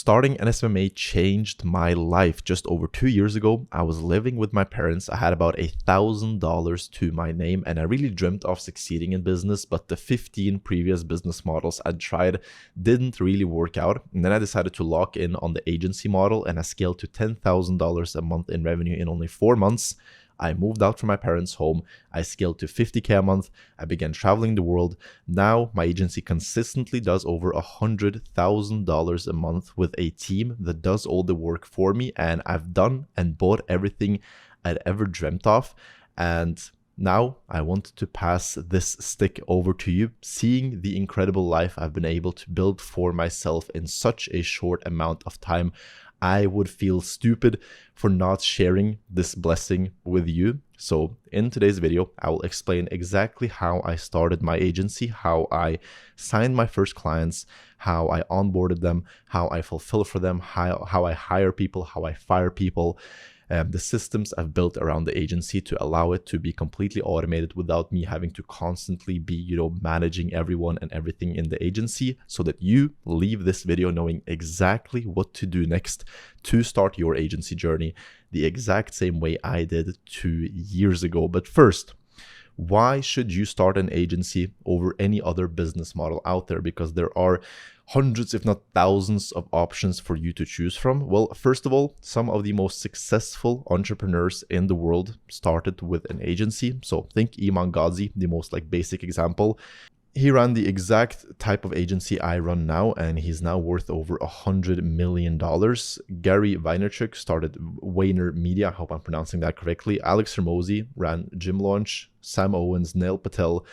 Starting an SMMA changed my life. Just over 2 years ago, I was living with my parents. I had about $1,000 to my name, and I really dreamt of succeeding in business, but the 15 previous business models I'd tried didn't really work out. And then I decided to lock in on the agency model, and I scaled to $10,000 a month in revenue in only 4 months. I moved out from my parents' home. I scaled to $50K a month. I began traveling the world. Now my agency consistently does over $100,000 a month with a team that does all the work for me. And I've done and bought everything I'd ever dreamt of. And now I want to pass this stick over to you, seeing the incredible life I've been able to build for myself in such a short amount of time. I would feel stupid for not sharing this blessing with you. So in today's video, I will explain exactly how I started my agency, how I signed my first clients, how I onboarded them, how I fulfill for them, how I hire people, how I fire people, the systems I've built around the agency to allow it to be completely automated without me having to constantly be, managing everyone and everything in the agency, so that you leave this video knowing exactly what to do next to start your agency journey the exact same way I did 2 years ago. But first, why should you start an agency over any other business model out there? Because there are hundreds, if not thousands, of options for you to choose from. Well, first of all, some of the most successful entrepreneurs in the world started with an agency. So think Iman Gadzhi, the most basic example. He ran the exact type of agency I run now, and he's now worth over $100 million. Gary Vaynerchuk started Vayner Media. I hope I'm pronouncing that correctly. Alex Hormozi ran Gym Launch. Sam Owens, Neil Patel.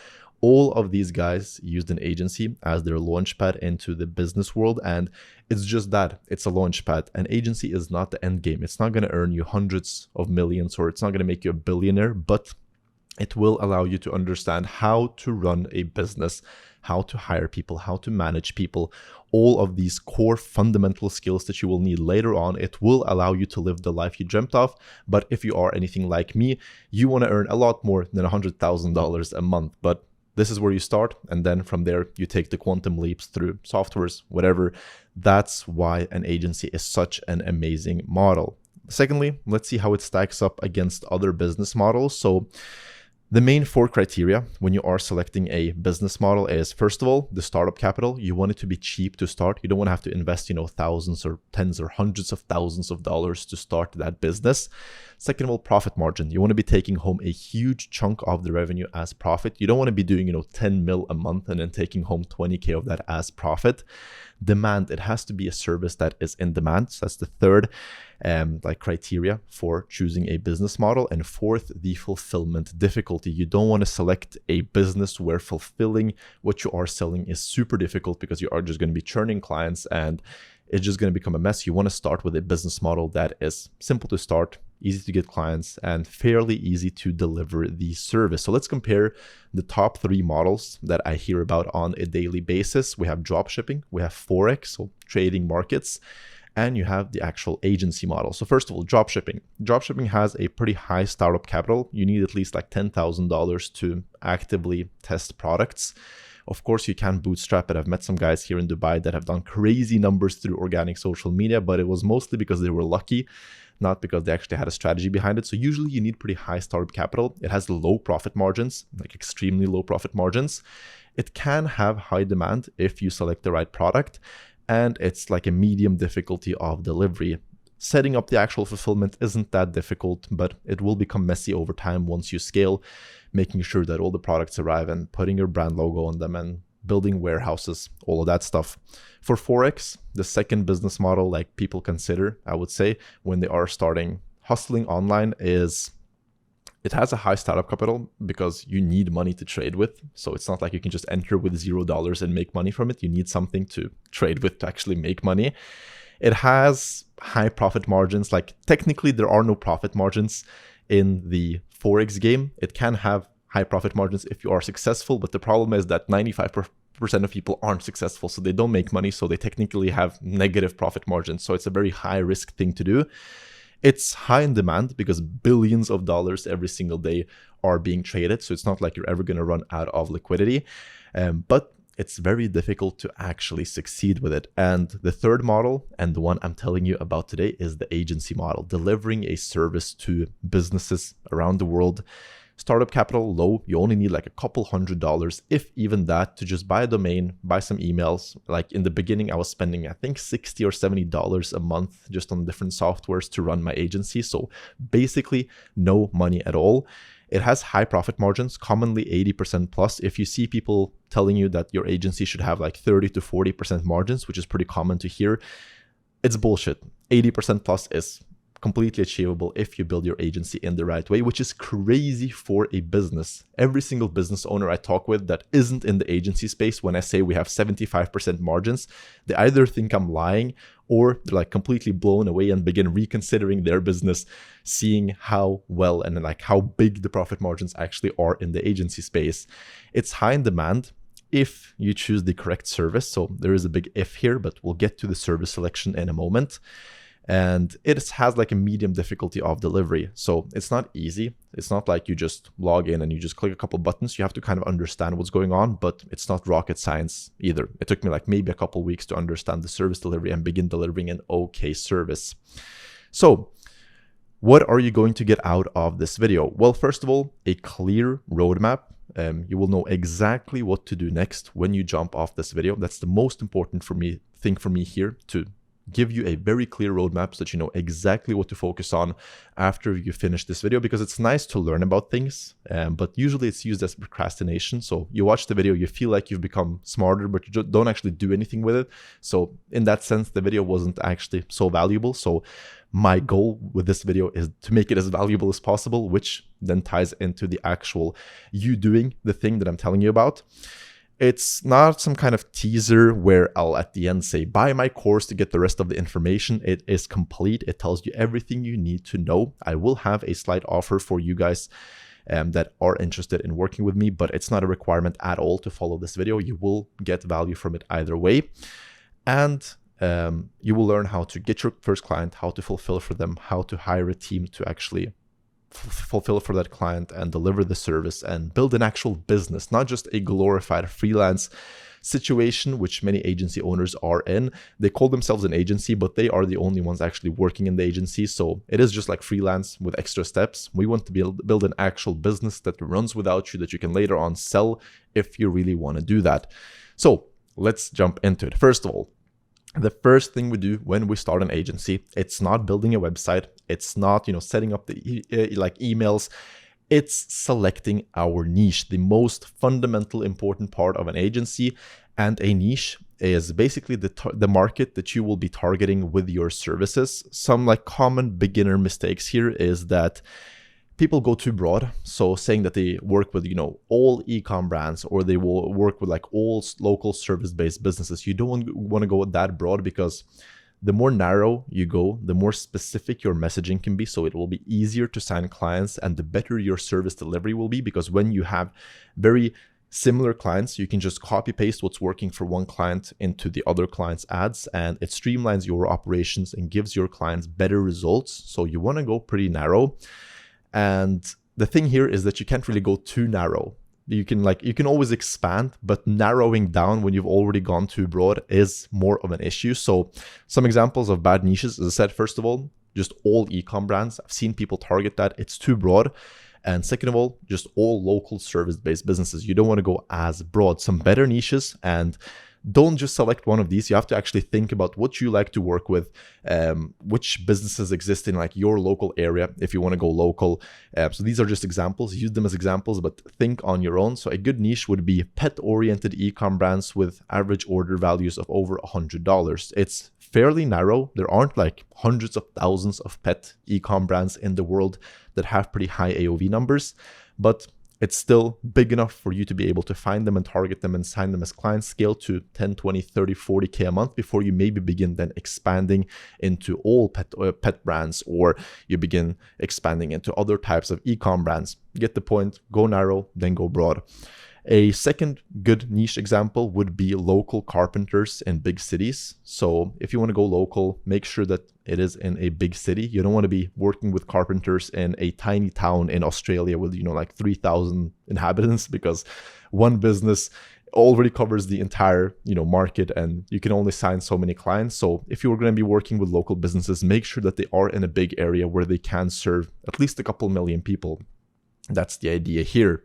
All of these guys used an agency as their launchpad into the business world. And it's just that. It's a launchpad. An agency is not the end game. It's not going to earn you hundreds of millions, or it's not going to make you a billionaire, but it will allow you to understand how to run a business, how to hire people, how to manage people, all of these core fundamental skills that you will need later on. It will allow you to live the life you dreamt of. But if you are anything like me, you want to earn a lot more than $100,000 a month. But this is where you start, and then from there you take the quantum leaps through softwares, whatever. That's why an agency is such an amazing model. Secondly, let's see how it stacks up against other business models. So the main 4 criteria when you are selecting a business model is, first of all, the startup capital. You want it to be cheap to start. You don't want to have to invest, thousands or tens or hundreds of thousands of dollars to start that business. Second of all, profit margin. You want to be taking home a huge chunk of the revenue as profit. You don't want to be doing, 10 mil a month and then taking home 20K of that as profit. Demand. It has to be a service that is in demand. So that's the third criteria for choosing a business model. And fourth, the fulfillment difficulty. You don't want to select a business where fulfilling what you are selling is super difficult, because you are just going to be churning clients and it's just going to become a mess. You want to start with a business model that is simple to start, easy to get clients, and fairly easy to deliver the service. So let's compare the top 3 models that I hear about on a daily basis. We have dropshipping, we have Forex, so trading markets, and you have the actual agency model. So first of all, dropshipping. Dropshipping has a pretty high startup capital. You need at least $10,000 to actively test products. Of course, you can bootstrap it. I've met some guys here in Dubai that have done crazy numbers through organic social media, but it was mostly because they were lucky, not because they actually had a strategy behind it. So usually you need pretty high startup capital. It has low profit margins, extremely low profit margins. It can have high demand if you select the right product, and it's a medium difficulty of delivery. Setting up the actual fulfillment isn't that difficult, but it will become messy over time once you scale, making sure that all the products arrive and putting your brand logo on them and building warehouses, all of that stuff. For Forex, the second business model people consider, I would say, when they are starting hustling online, is it has a high startup capital because you need money to trade with. So it's not like you can just enter with $0 and make money from it. You need something to trade with to actually make money. It has high profit margins. Technically, there are no profit margins in the Forex game. It can have high profit margins if you are successful, but the problem is that 95% of people aren't successful, so they don't make money, so they technically have negative profit margins. So it's a very high risk thing to do. It's high in demand because billions of dollars every single day are being traded. So it's not like you're ever going to run out of liquidity. But it's very difficult to actually succeed with it. And the third model, and the one I'm telling you about today, is the agency model, delivering a service to businesses around the world. Startup capital low, you only need like a couple $100, if even that, to just buy a domain, buy some emails. Like in the beginning, I was spending, I think $60 or $70 a month just on different softwares to run my agency. So basically no money at all. It has high profit margins, commonly 80% plus. If you see people telling you that your agency should have like 30 to 40% margins, which is pretty common to hear, it's bullshit. 80% plus is completely achievable if you build your agency in the right way, which is crazy for a business. Every single business owner I talk with that isn't in the agency space, when I say we have 75% margins, they either think I'm lying or they're like completely blown away and begin reconsidering their business, seeing how well and like how big the profit margins actually are in the agency space. It's high in demand if you choose the correct service. So there is a big if here, but we'll get to the service selection in a moment. And it has like a medium difficulty of delivery. So it's not easy. It's not like you just log in and you just click a couple buttons. You have to kind of understand what's going on, but it's not rocket science either. It took me like maybe a couple weeks to understand the service delivery and begin delivering an okay service. So what are you going to get out of this video? Well, first of all, a clear roadmap. You will know exactly what to do next when you jump off this video. That's the most important thing for me here, to give you a very clear roadmap so that you know exactly what to focus on after you finish this video, because it's nice to learn about things, but usually it's used as procrastination. So you watch the video, you feel like you've become smarter, but you don't actually do anything with it. So in that sense, the video wasn't actually so valuable. So my goal with this video is to make it as valuable as possible, which then ties into the actual you doing the thing that I'm telling you about. It's not some kind of teaser where I'll at the end say, buy my course to get the rest of the information. It is complete. It tells you everything you need to know. I will have a slight offer for you guys that are interested in working with me, but it's not a requirement at all to follow this video. You will get value from it either way. And you will learn how to get your first client, how to fulfill for them, how to hire a team to actually fulfill for that client and deliver the service and build an actual business, not just a glorified freelance situation, which many agency owners are in. They call themselves an agency, but they are the only ones actually working in the agency. So it is just like freelance with extra steps. We want to build an actual business that runs without you, that you can later on sell if you really want to do that. So let's jump into it. First of all, the first thing we do when we start an agency, it's not building a website. It's not, setting up the emails. It's selecting our niche, the most fundamental important part of an agency. And a niche is basically the market that you will be targeting with your services. Some common beginner mistakes here is that people go too broad. So saying that they work with, all eCom brands, or they will work with all local service-based businesses. You don't want to go that broad, because the more narrow you go, the more specific your messaging can be. So it will be easier to sign clients, and the better your service delivery will be, because when you have very similar clients, you can just copy paste what's working for one client into the other client's ads, and it streamlines your operations and gives your clients better results. So you want to go pretty narrow. And the thing here is that you can't really go too narrow. You can always expand, but narrowing down when you've already gone too broad is more of an issue. So some examples of bad niches, as I said, first of all, just all e-com brands. I've seen people target that. It's too broad. And second of all, just all local service-based businesses. You don't want to go as broad. Some better niches, and don't just select one of these. You have to actually think about what you like to work with, which businesses exist in your local area if you want to go local. So these are just examples. Use them as examples, but think on your own. So a good niche would be pet-oriented e-com brands with average order values of over $100. It's fairly narrow. There aren't hundreds of thousands of pet e-com brands in the world that have pretty high AOV numbers, but it's still big enough for you to be able to find them and target them and sign them as clients. Scale to 10, 20, 30, 40K a month before you maybe begin then expanding into all pet brands, or you begin expanding into other types of e-com brands. Get the point, go narrow, then go broad. A second good niche example would be local carpenters in big cities. So if you want to go local, make sure that it is in a big city. You don't want to be working with carpenters in a tiny town in Australia with 3,000 inhabitants, because one business already covers the entire, market, and you can only sign so many clients. So if you're going to be working with local businesses, make sure that they are in a big area where they can serve at least a couple million people. That's the idea here.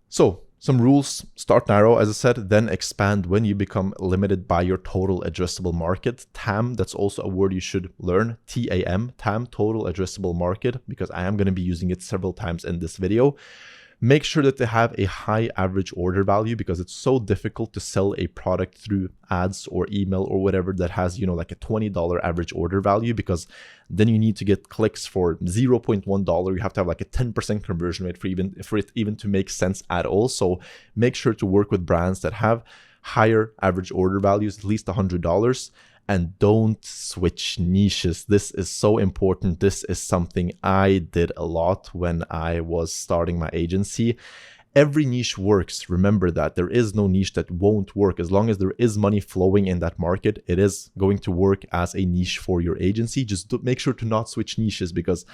So some rules: start narrow, as I said, then expand when you become limited by your total addressable market. TAM, that's also a word you should learn. TAM, TAM, total addressable market, because I am going to be using it several times in this video. Make sure that they have a high average order value, because it's so difficult to sell a product through ads or email or whatever that has, like a $20 average order value, because then you need to get clicks for $0.1. You have to have like a 10% conversion rate for it even to make sense at all. So make sure to work with brands that have higher average order values, at least $100. And don't switch niches. This is so important. This is something I did a lot when I was starting my agency. Every niche works. Remember that there is no niche that won't work. As long as there is money flowing in that market, it is going to work as a niche for your agency. Just make sure to not switch niches, because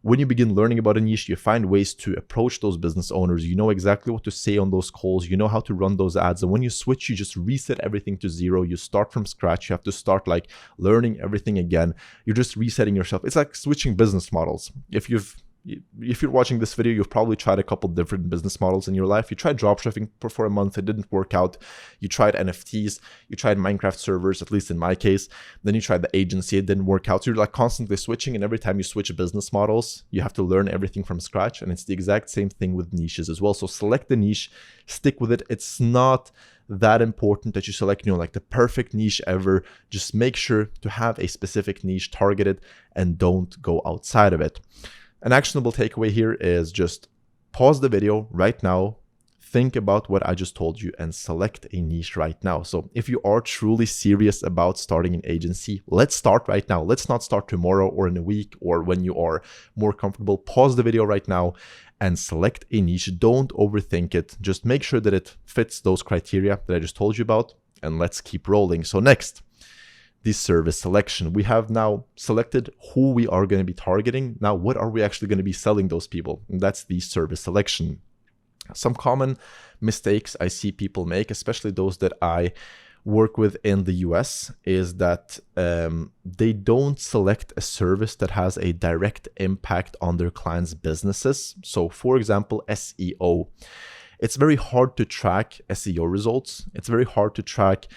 when you begin learning about a niche, you find ways to approach those business owners. You know exactly what to say on those calls. You know how to run those ads. And when you switch, you just reset everything to zero. You start from scratch. You have to start like learning everything again. You're just resetting yourself. It's like switching business models. If you're watching this video, you've probably tried a couple different business models in your life. You tried dropshipping for a month, it didn't work out. You tried NFTs, you tried Minecraft servers, at least in my case. Then you tried the agency, it didn't work out. So you're like constantly switching, and every time you switch business models, you have to learn everything from scratch. And it's the exact same thing with niches as well. So select the niche, stick with it. It's not that important that you select, like the perfect niche ever. Just make sure to have a specific niche, target it, and don't go outside of it. An actionable takeaway here is just pause the video right now, think about what I just told you, and select a niche right now. So if you are truly serious about starting an agency, let's start right now. Let's not start tomorrow or in a week or when you are more comfortable. Pause the video right now and select a niche. Don't overthink it. Just make sure that it fits those criteria that I just told you about, and let's keep rolling. So next, the service selection. We have now selected who we are going to be targeting. Now, what are we actually going to be selling those people? And that's the service selection. Some common mistakes I see people make, especially those that I work with in the US, is that they don't select a service that has a direct impact on their clients' businesses. So for example, SEO. It's very hard to track SEO results. It's very hard to track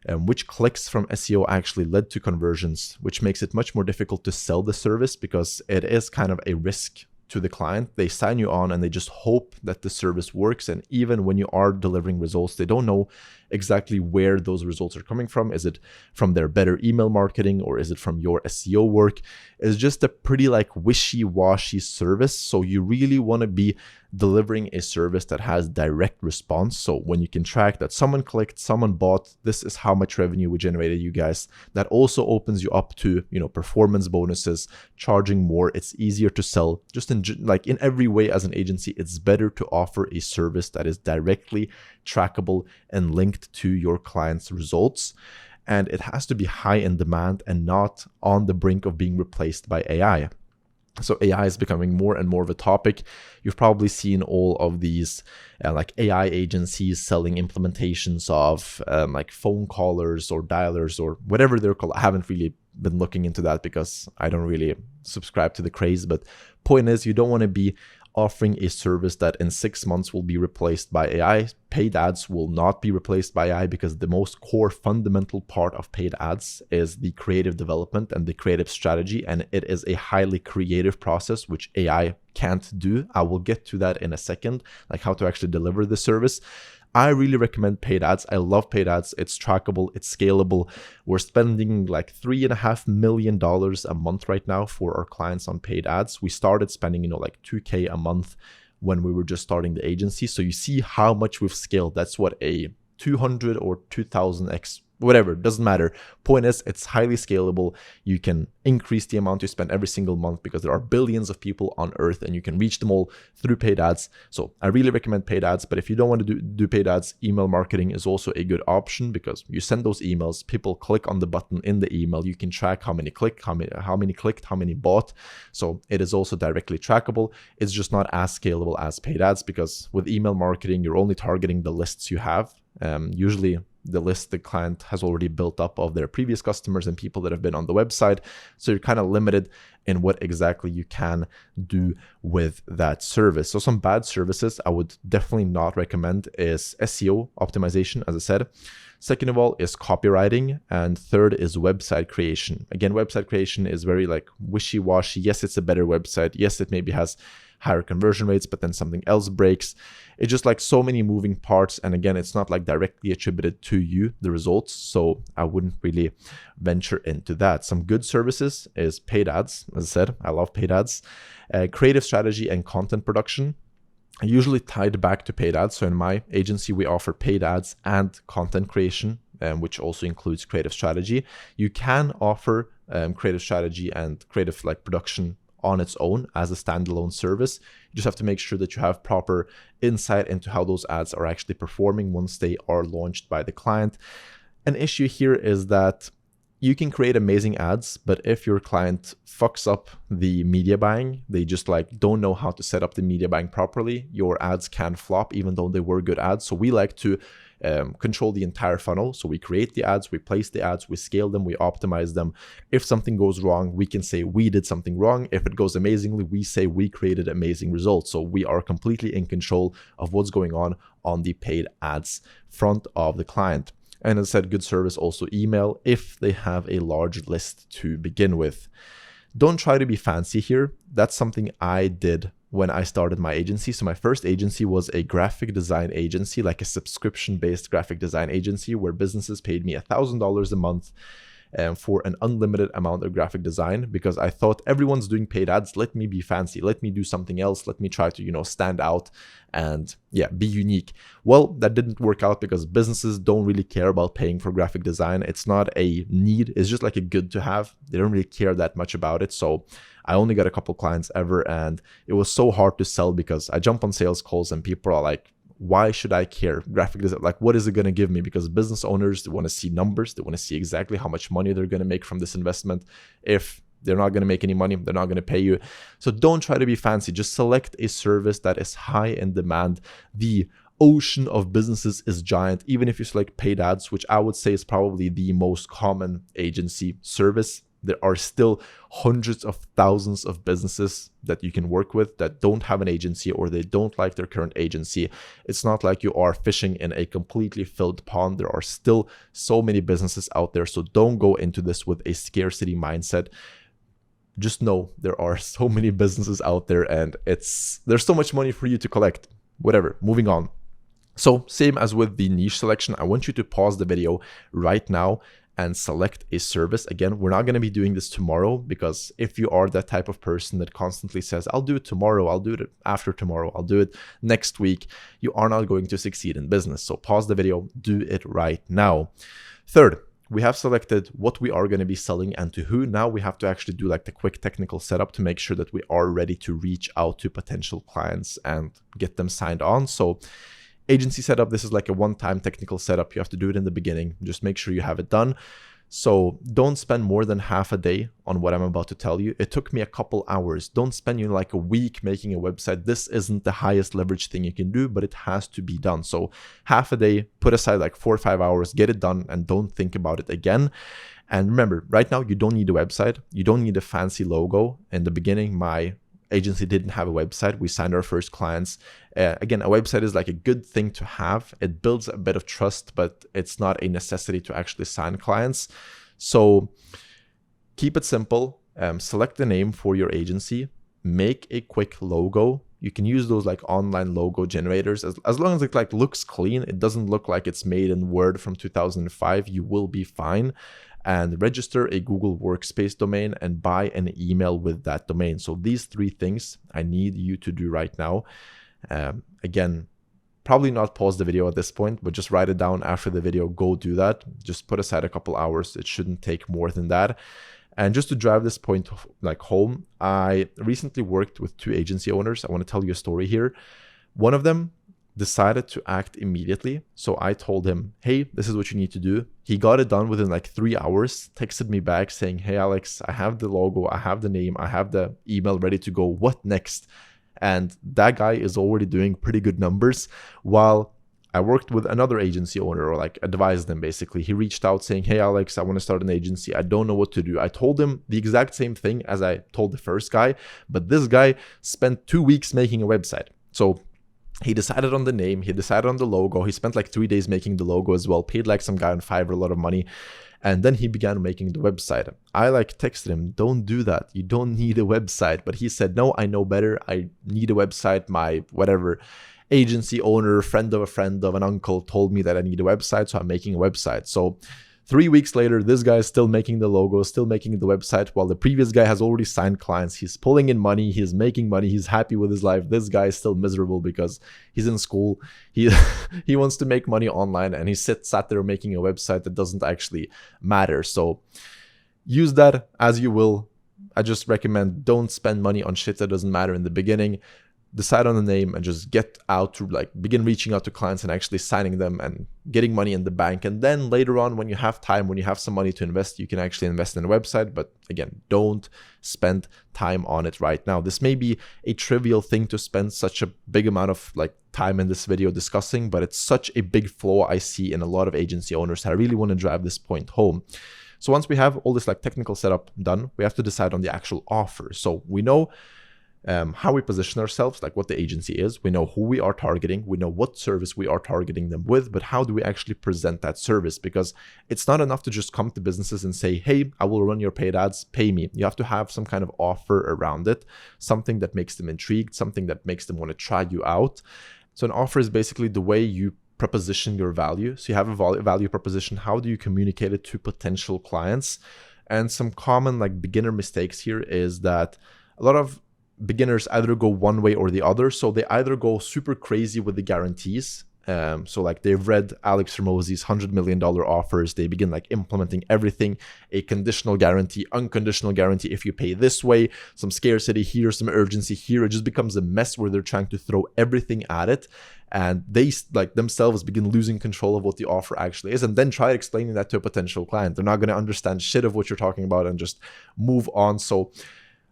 which clicks from SEO actually led to conversions, which makes it much more difficult to sell the service, because it is kind of a risk to the client. They sign you on and they just hope that the service works. And even when you are delivering results, they don't know exactly where those results are coming from. Is it from their better email marketing, or is it from your SEO work? It's just a pretty like wishy-washy service. So you really want to be delivering a service that has direct response. So when you can track that someone clicked, someone bought, this is how much revenue we generated, you guys. That also opens you up to, performance bonuses, charging more. It's easier to sell. Just in every way as an agency, it's better to offer a service that is directly trackable and linked to your client's results. And it has to be high in demand and not on the brink of being replaced by AI. So AI is becoming more and more of a topic. You've probably seen all of these like AI agencies selling implementations of like phone callers or dialers or whatever they're called. I haven't really been looking into that because I don't really subscribe to the craze. But point is, you don't want to be offering a service that in 6 months will be replaced by AI. Paid ads will not be replaced by AI, because the most core fundamental part of paid ads is the creative development and the creative strategy. And it is a highly creative process, which AI can't do. I will get to that in a second, like how to actually deliver the service. I really recommend paid ads. I love paid ads. It's trackable, it's scalable. We're spending like $3.5 million a month right now for our clients on paid ads. We started spending, like $2K a month when we were just starting the agency. So you see how much we've scaled. That's what a 200 or 2000x, whatever, doesn't matter. Point is, it's highly scalable. You can increase the amount you spend every single month because there are billions of people on earth and you can reach them all through paid ads. So I really recommend paid ads, but if you don't want to do paid ads, email marketing is also a good option because you send those emails, people click on the button in the email, you can track how many clicked, how many bought. So it is also directly trackable. It's just not as scalable as paid ads because with email marketing, you're only targeting the lists you have. Usually the list the client has already built up of their previous customers and people that have been on the website. So you're kind of limited in what exactly you can do with that service. So some bad services I would definitely not recommend is SEO optimization, as I said. Second of all is copywriting. And third is website creation. Again, website creation is very like wishy-washy. Yes, it's a better website. Yes, it maybe has higher conversion rates, but then something else breaks. It's just like so many moving parts. And again, it's not like directly attributed to you, the results. So I wouldn't really venture into that. Some good services is paid ads. As I said, I love paid ads. Creative strategy and content production. Usually tied back to paid ads. So in my agency, we offer paid ads and content creation, which also includes creative strategy. You can offer creative strategy and creative like production on its own as a standalone service. You just have to make sure that you have proper insight into how those ads are actually performing once they are launched by the client. An issue here is that you can create amazing ads, but if your client fucks up the media buying, they just like don't know how to set up the media buying properly, your ads can flop even though they were good ads. So we like to control the entire funnel. So we create the ads, we place the ads, we scale them, we optimize them. If something goes wrong, we can say we did something wrong. If it goes amazingly, we say we created amazing results. So we are completely in control of what's going on the paid ads front of the client. And as I said, good service also email if they have a large list to begin with. Don't try to be fancy here. That's something I did when I started my agency. So my first agency was a graphic design agency, like a subscription-based graphic design agency where businesses paid me $1,000 a month for an unlimited amount of graphic design because I thought everyone's doing paid ads. Let me be fancy. Let me do something else. Let me try to, stand out and be unique. Well, that didn't work out because businesses don't really care about paying for graphic design. It's not a need. It's just like a good to have. They don't really care that much about it. So I only got a couple clients ever, and it was so hard to sell because I jump on sales calls and people are like, why should I care? Graphic design, like what is it going to give me? Because business owners, they want to see numbers. They want to see exactly how much money they're going to make from this investment. If they're not going to make any money, they're not going to pay you. So don't try to be fancy. Just select a service that is high in demand. The ocean of businesses is giant. Even if you select paid ads, which I would say is probably the most common agency service, there are still hundreds of thousands of businesses that you can work with that don't have an agency or they don't like their current agency. It's not like you are fishing in a completely filled pond. There are still so many businesses out there. So don't go into this with a scarcity mindset. Just know there are so many businesses out there and there's so much money for you to collect. Whatever, moving on. So same as with the niche selection, I want you to pause the video right now and select a service. Again, we're not going to be doing this tomorrow because if you are that type of person that constantly says, I'll do it tomorrow, I'll do it after tomorrow, I'll do it next week, you are not going to succeed in business. So pause the video, do it right now. Third, we have selected what we are going to be selling and to who. Now we have to actually do like the quick technical setup to make sure that we are ready to reach out to potential clients and get them signed on. So agency setup, this is like a one-time technical setup. You have to do it in the beginning. Just make sure you have it done. So don't spend more than half a day on what I'm about to tell you. It took me a couple hours. Don't spend like a week making a website. This isn't the highest leverage thing you can do, but it has to be done. So half a day, put aside like 4 or 5 hours, get it done and don't think about it again. And remember, right now, you don't need a website. You don't need a fancy logo. In the beginning, my agency didn't have a website. We signed our first clients. Again, a website is like a good thing to have. It builds a bit of trust, but it's not a necessity to actually sign clients. So keep it simple. Select the name for your agency. Make a quick logo. You can use those like online logo generators. As long as it like looks clean, it doesn't look like it's made in Word from 2005, you will be fine. And register a Google Workspace domain and buy an email with that domain. So these 3 things I need you to do right now. Again, probably not pause the video at this point, but just write it down after the video. Go do that. Just put aside a couple hours. It shouldn't take more than that. And just to drive this point like home, I recently worked with 2 agency owners. I want to tell you a story here. One of them decided to act immediately. So I told him, hey, this is what you need to do. He got it done within like 3 hours, texted me back saying, hey, Alex, I have the logo, I have the name, I have the email ready to go. What next? And that guy is already doing pretty good numbers, while I worked with another agency owner, or like advised them basically. He reached out saying, hey, Alex, I want to start an agency. I don't know what to do. I told him the exact same thing as I told the first guy, but this guy spent 2 weeks making a website. So he decided on the name, he decided on the logo. He spent like 3 days making the logo as well, paid like some guy on Fiverr a lot of money. And then he began making the website. I like texted him, don't do that. You don't need a website. But he said, no, I know better. I need a website. My whatever agency owner, friend of an uncle told me that I need a website. So I'm making a website. So 3 weeks later, this guy is still making the logo, still making the website, while the previous guy has already signed clients. He's pulling in money. He's making money. He's happy with his life. This guy is still miserable because he's in school. He wants to make money online, and he sat there making a website that doesn't actually matter. So use that as you will. I just recommend don't spend money on shit that doesn't matter in the beginning. Decide on the name and just get out to like begin reaching out to clients and actually signing them and getting money in the bank. And then later on, when you have time, when you have some money to invest, you can actually invest in a website. But again, don't spend time on it right now. This may be a trivial thing to spend such a big amount of like time in this video discussing, but it's such a big flaw I see in a lot of agency owners. I really want to drive this point home. So once we have all this like technical setup done, we have to decide on the actual offer. So we know how we position ourselves, like what the agency is. We know who we are targeting. We know what service we are targeting them with, but how do we actually present that service? Because it's not enough to just come to businesses and say, hey, I will run your paid ads, pay me. You have to have some kind of offer around it, something that makes them intrigued, something that makes them want to try you out. So an offer is basically the way you proposition your value. So you have a value proposition. How do you communicate it to potential clients? And some common like beginner mistakes here is that a lot of beginners either go one way or the other. So they either go super crazy with the guarantees. So like they've read Alex Hormozi's $100 million offers. They begin like implementing everything, a conditional guarantee, unconditional guarantee. If you pay this way, some scarcity here, some urgency here, it just becomes a mess where they're trying to throw everything at it. And they like themselves begin losing control of what the offer actually is, and then try explaining that to a potential client. They're not going to understand shit of what you're talking about and just move on. So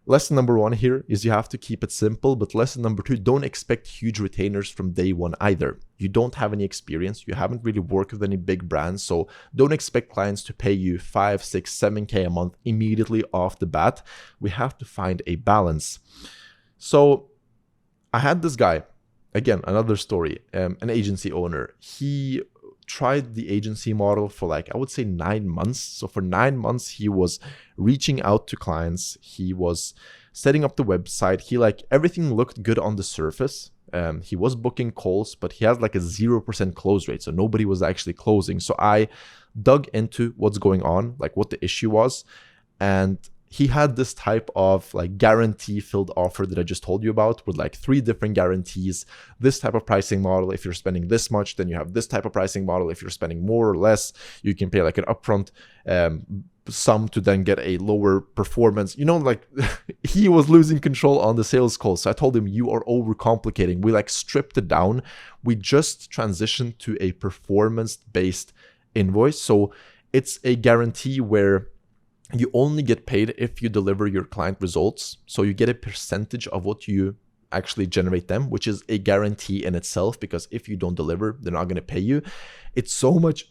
lesson number 1 here is you have to keep it simple, but lesson number 2, don't expect huge retainers from day one either. You don't have any experience. You haven't really worked with any big brands. So don't expect clients to pay you 5, 6, 7K a month immediately off the bat. We have to find a balance. So I had this guy, again, another story, an agency owner. He tried the agency model for like, I would say 9 months. So for 9 months, he was reaching out to clients. He was setting up the website. He like everything looked good on the surface. He was booking calls, but he had like a 0% close rate. So nobody was actually closing. So I dug into what's going on, like what the issue was. And he had this type of like guarantee filled offer that I just told you about with like 3 different guarantees. This type of pricing model, if you're spending this much, then you have this type of pricing model. If you're spending more or less, you can pay like an upfront sum to then get a lower performance. You know, like he was losing control on the sales call. So I told him, you are overcomplicating. We like stripped it down. We just transitioned to a performance-based invoice. So it's a guarantee where you only get paid if you deliver your client results. So you get a percentage of what you actually generate them, which is a guarantee in itself, because if you don't deliver, they're not going to pay you. It's so much,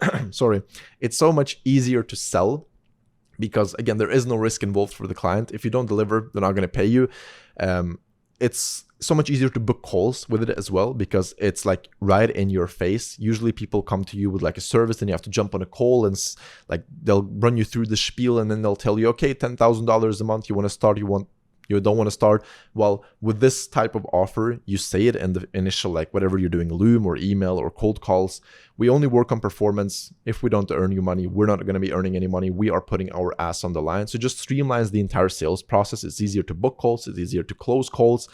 it's so much easier to sell because again, there is no risk involved for the client. If you don't deliver, they're not going to pay you. It's so much easier to book calls with it as well, because it's like right in your face. Usually people come to you with like a service and you have to jump on a call and like they'll run you through the spiel and then they'll tell you, okay, $10,000 a month, you want to start, you don't want to start. Well, with this type of offer, you say it in the initial, like whatever you're doing, Loom or email or cold calls. We only work on performance. If we don't earn you money, we're not going to be earning any money. We are putting our ass on the line. So it just streamlines the entire sales process. It's easier to book calls. It's easier to close calls.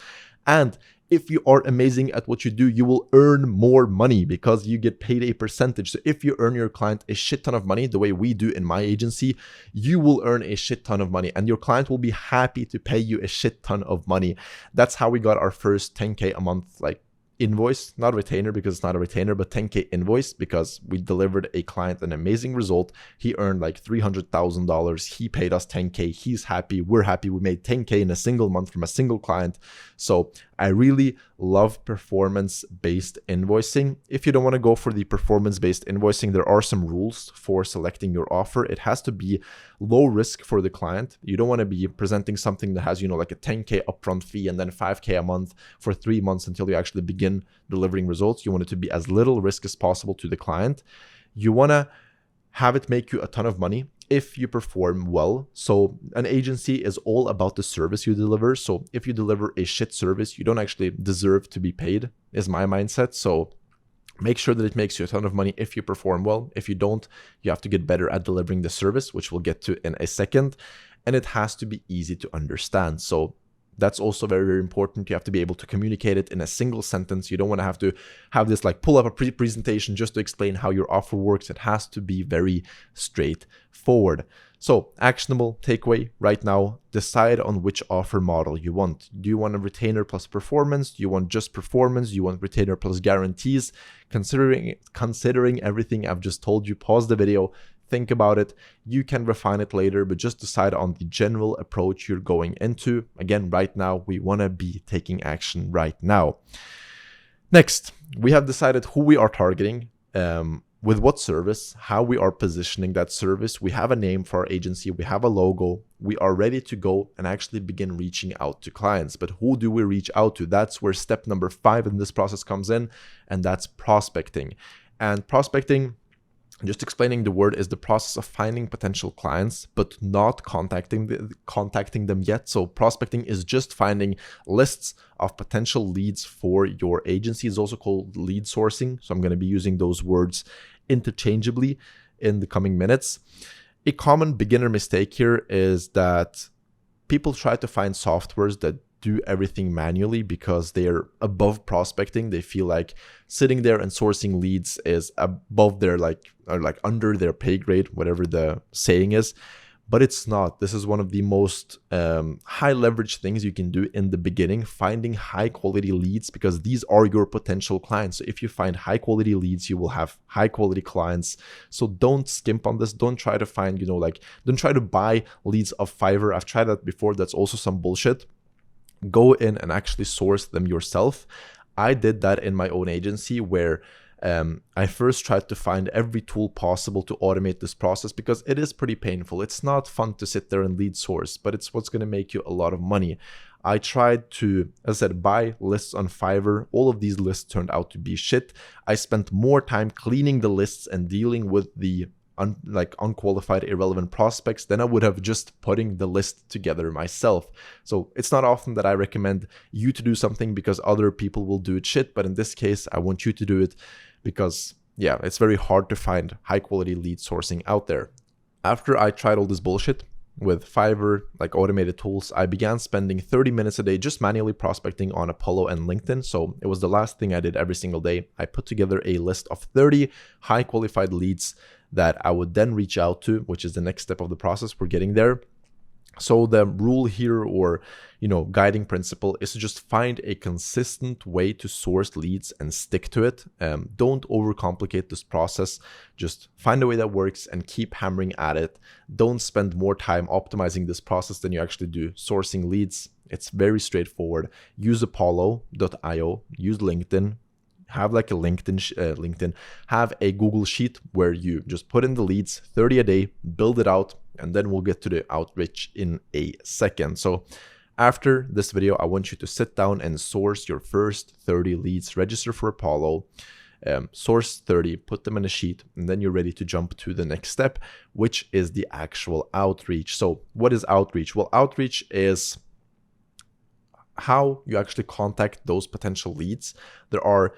And if you are amazing at what you do, you will earn more money because you get paid a percentage. So if you earn your client a shit ton of money, the way we do in my agency, you will earn a shit ton of money and your client will be happy to pay you a shit ton of money. That's how we got our first 10K a month, like invoice, not retainer because it's not a retainer, but 10K invoice because we delivered a client an amazing result. He earned like $300,000. He paid us 10K. He's happy. We're happy. We made 10K in a single month from a single client. So I really love performance-based invoicing. If you don't want to go for the performance-based invoicing, there are some rules for selecting your offer. It has to be low risk for the client. You don't want to be presenting something that has, like a 10K upfront fee and then 5K a month for 3 months until you actually begin delivering results. You want it to be as little risk as possible to the client. You want to have it make you a ton of money if you perform well. So an agency is all about the service you deliver. So if you deliver a shit service, you don't actually deserve to be paid, is my mindset. So make sure that it makes you a ton of money if you perform well. If you don't, you have to get better at delivering the service, which we'll get to in a second. And it has to be easy to understand. So that's also very, very important. You have to be able to communicate it in a single sentence. You don't want to have this like pull up a presentation just to explain how your offer works. It has to be very straightforward. So actionable takeaway right now, decide on which offer model you want. Do you want a retainer plus performance? Do you want just performance? Do you want retainer plus guarantees? Considering everything I've just told you, pause the video, think about it. You can refine it later, but just decide on the general approach you're going into. Again, right now, we want to be taking action right now. Next, we have decided who we are targeting, with what service, how we are positioning that service. We have a name for our agency. We have a logo. We are ready to go and actually begin reaching out to clients. But who do we reach out to? That's where step number 5 in this process comes in, and that's prospecting. And prospecting, just explaining the word, is the process of finding potential clients, but not contacting them yet. So prospecting is just finding lists of potential leads for your agency. It's also called lead sourcing. So I'm going to be using those words interchangeably in the coming minutes. A common beginner mistake here is that people try to find softwares that do everything manually because they're above prospecting. They feel like sitting there and sourcing leads is above their or under their pay grade, whatever the saying is. But it's not. This is one of the most high leverage things you can do in the beginning, finding high quality leads, because these are your potential clients. So if you find high quality leads, you will have high quality clients. So don't skimp on this. Don't try to find, don't try to buy leads off Fiverr. I've tried that before. That's also some bullshit. Go in and actually source them yourself. I did that in my own agency where I first tried to find every tool possible to automate this process because it is pretty painful. It's not fun to sit there and lead source, but it's what's going to make you a lot of money. I tried to, as I said, buy lists on Fiverr. All of these lists turned out to be shit. I spent more time cleaning the lists and dealing with the unqualified, irrelevant prospects than I would have just putting the list together myself. So it's not often that I recommend you to do something because other people will do it shit. But in this case, I want you to do it because, yeah, it's very hard to find high quality lead sourcing out there. After I tried all this bullshit with Fiverr, like automated tools, I began spending 30 minutes a day just manually prospecting on Apollo and LinkedIn. So it was the last thing I did every single day. I put together a list of 30 high qualified leads that I would then reach out to, which is the next step of the process. We're getting there. So the rule here, or guiding principle, is to just find a consistent way to source leads and stick to it. Don't overcomplicate this process. Just find a way that works and keep hammering at it. Don't spend more time optimizing this process than you actually do sourcing leads. It's very straightforward. Use apollo.io, use LinkedIn. Have like a LinkedIn, have a Google sheet where you just put in the leads, 30 a day, build it out, and then we'll get to the outreach in a second. So after this video, I want you to sit down and source your first 30 leads, register for Apollo, source 30, put them in a sheet, and then you're ready to jump to the next step, which is the actual outreach. So what is outreach? Well, outreach is how you actually contact those potential leads. There are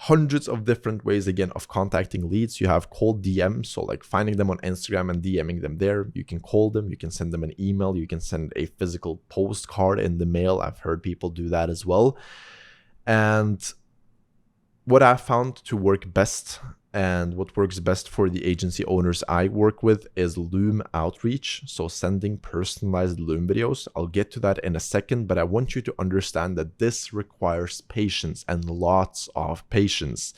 hundreds of different ways, again, of contacting leads. You have cold DMs, so like finding them on Instagram and DMing them there. You can call them, you can send them an email, you can send a physical postcard in the mail. I've heard people do that as well. And what I found to work best and what works best for the agency owners I work with is Loom outreach. So sending personalized Loom videos. I'll get to that in a second, but I want you to understand that this requires patience and lots of patience.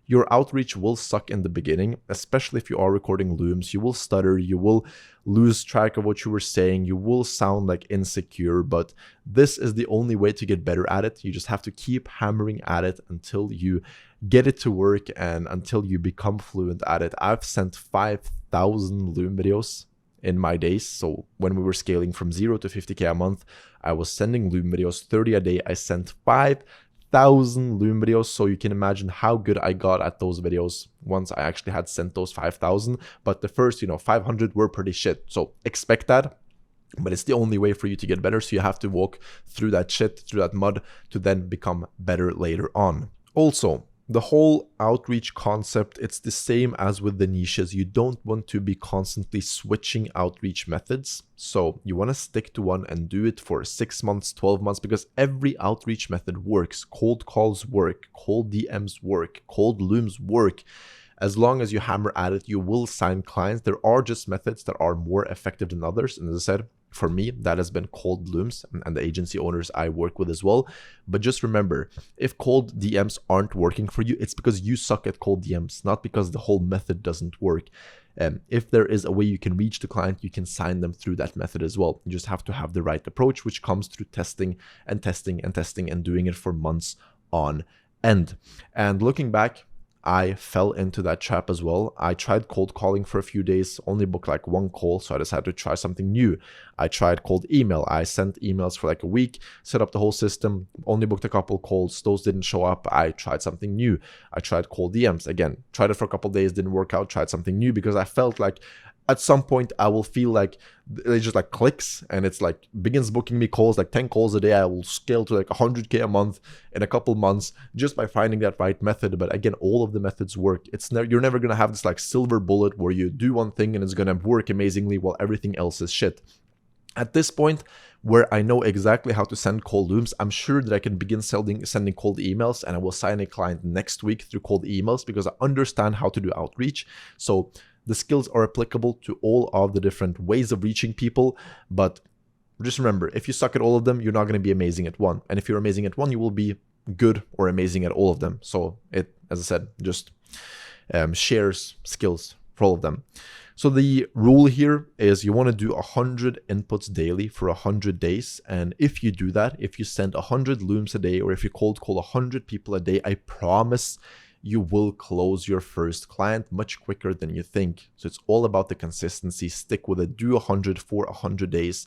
Your outreach will suck in the beginning, especially if you are recording Looms. You will stutter, you will lose track of what you were saying, you will sound like insecure, but this is the only way to get better at it. You just have to keep hammering at it until you get it to work and until you become fluent at it. I've sent 5,000 Loom videos in my days. So when we were scaling from 0 to 50K a month, I was sending Loom videos 30 a day. I sent 5,000 Loom videos. So you can imagine how good I got at those videos once I actually had sent those 5,000. But the first, 500 were pretty shit. So expect that. But it's the only way for you to get better. So you have to walk through that shit, through that mud to then become better later on. Also, the whole outreach concept, it's the same as with the niches. You don't want to be constantly switching outreach methods. So you want to stick to one and do it for 6 months, 12 months, because every outreach method works. Cold calls work, cold DMs work, cold Looms work. As long as you hammer at it, you will sign clients. There are just methods that are more effective than others. And as I said, for me, that has been cold Looms and the agency owners I work with as well. But just remember, if cold DMs aren't working for you, it's because you suck at cold DMs, not because the whole method doesn't work. If there is a way you can reach the client, you can sign them through that method as well. You just have to have the right approach, which comes through testing and testing and testing and doing it for months on end. And looking back, I fell into that trap as well. I tried cold calling for a few days, only booked like one call, so I decided to try something new. I tried cold email. I sent emails for like a week, set up the whole system, only booked a couple calls. Those didn't show up. I tried something new. I tried cold DMs. Again, tried it for a couple days, didn't work out, tried something new because I felt like at some point I will feel like it just like clicks and it's like begins booking me calls, like 10 calls a day. I will scale to like 100K a month in a couple months just by finding that right method. But again, all of the methods work. You're never going to have this like silver bullet where you do one thing and it's going to work amazingly while everything else is shit. At this point, where I know exactly how to send cold Looms, I'm sure that I can begin sending cold emails, and I will sign a client next week through cold emails because I understand how to do outreach. So the skills are applicable to all of the different ways of reaching people. But just remember, if you suck at all of them, you're not going to be amazing at one. And if you're amazing at one, you will be good or amazing at all of them. So it, as I said, just shares skills for all of them. So the rule here is you want to do 100 inputs daily for 100 days. And if you do that, if you send 100 Looms a day, or if you cold call 100 people a day, I promise you will close your first client much quicker than you think. So it's all about the consistency. Stick with it. Do 100 for 100 days.